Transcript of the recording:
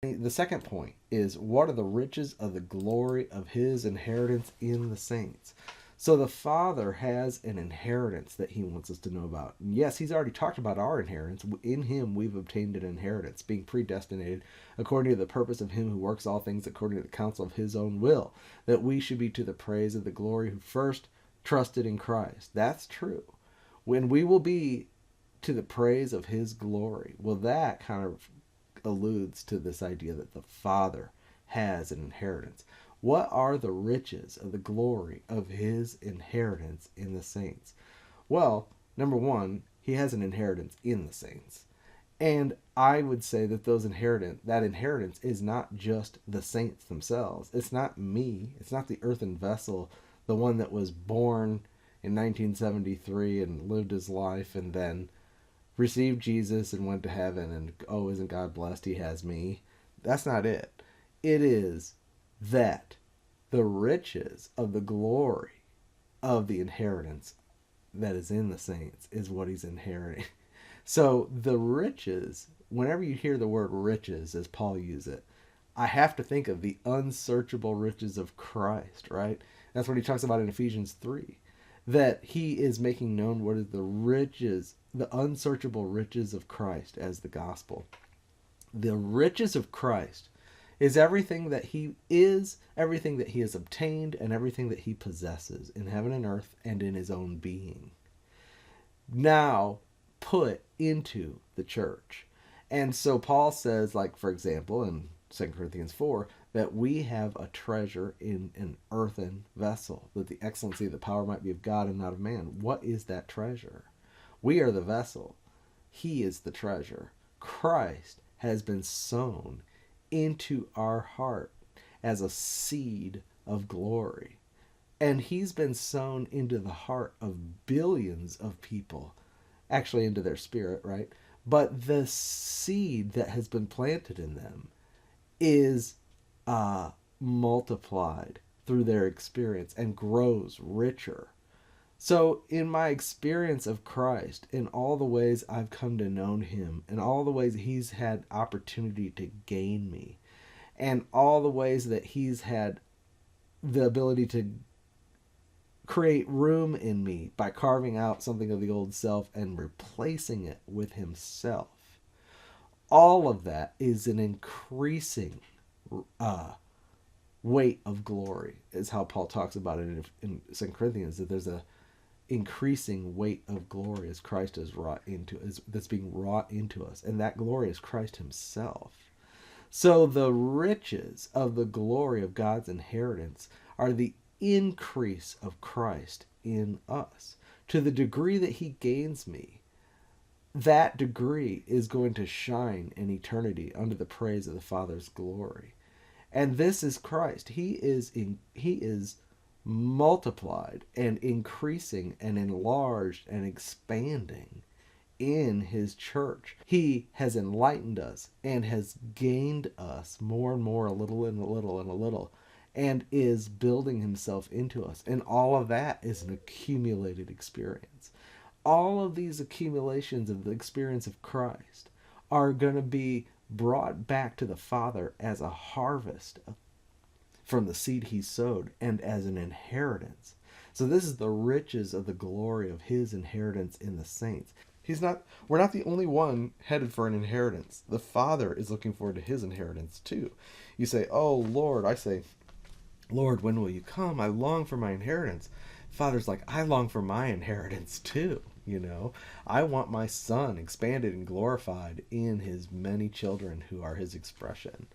The second point is, what are the riches of the glory of his inheritance in the saints? So the Father has an inheritance that he wants us to know about. And yes, he's already talked about our inheritance. In him we've obtained an inheritance, being predestinated according to the purpose of him who works all things according to the counsel of his own will, that we should be to the praise of the glory who first trusted in Christ. That's true. When we will be to the praise of his glory, well, that kind of alludes to this idea that the Father has an inheritance. What are the riches of the glory of his inheritance in the saints? Well, number one, he has an inheritance in the saints. And I would say that that inheritance is not just the saints themselves. It's not me. It's not the earthen vessel, the one that was born in 1973 and lived his life and then received Jesus and went to heaven and, oh, isn't God blessed? He has me. That's not it. It is that the riches of the glory of the inheritance that is in the saints is what he's inheriting. So the riches, whenever you hear the word riches as Paul uses it, I have to think of the unsearchable riches of Christ, right? That's what he talks about in Ephesians 3. That he is making known what is the riches, the unsearchable riches of Christ as the gospel. The riches of Christ is everything that he is, everything that he has obtained, and everything that he possesses in heaven and earth and in his own being. Now put into the church. And so Paul says, like, for example, in 2 Corinthians 4, that we have a treasure in an earthen vessel, that the excellency of the power might be of God and not of man. What is that treasure? We are the vessel. He is the treasure. Christ has been sown into our heart as a seed of glory. And he's been sown into the heart of billions of people, actually into their spirit, right? But the seed that has been planted in them is multiplied through their experience and grows richer. So in my experience of Christ, in all the ways I've come to know him, in all the ways he's had opportunity to gain me, and all the ways that he's had the ability to create room in me by carving out something of the old self and replacing it with himself, all of that is an increasing weight of glory, is how Paul talks about it in 2 Corinthians, that there's a increasing weight of glory as Christ is wrought into, that's being wrought into us, and that glory is Christ himself. So the riches of the glory of God's inheritance are the increase of Christ in us. To the degree that he gains me, that degree is going to shine in eternity under the praise of the Father's glory. And this is Christ. He is multiplied and increasing and enlarged and expanding in his church. He has enlightened us and has gained us more and more, a little and a little and a little, and is building himself into us. And all of that is an accumulated experience. All of these accumulations of the experience of Christ are going to be brought back to the Father as a harvest from the seed he sowed and as an inheritance. So this is the riches of the glory of his inheritance in the saints. We're not the only one headed for an inheritance. The Father is looking forward to his inheritance too. You say, "Oh Lord," I say, "Lord, when will you come? I long for my inheritance." Father's like, "I long for my inheritance too." I want my son expanded and glorified in his many children who are his expression.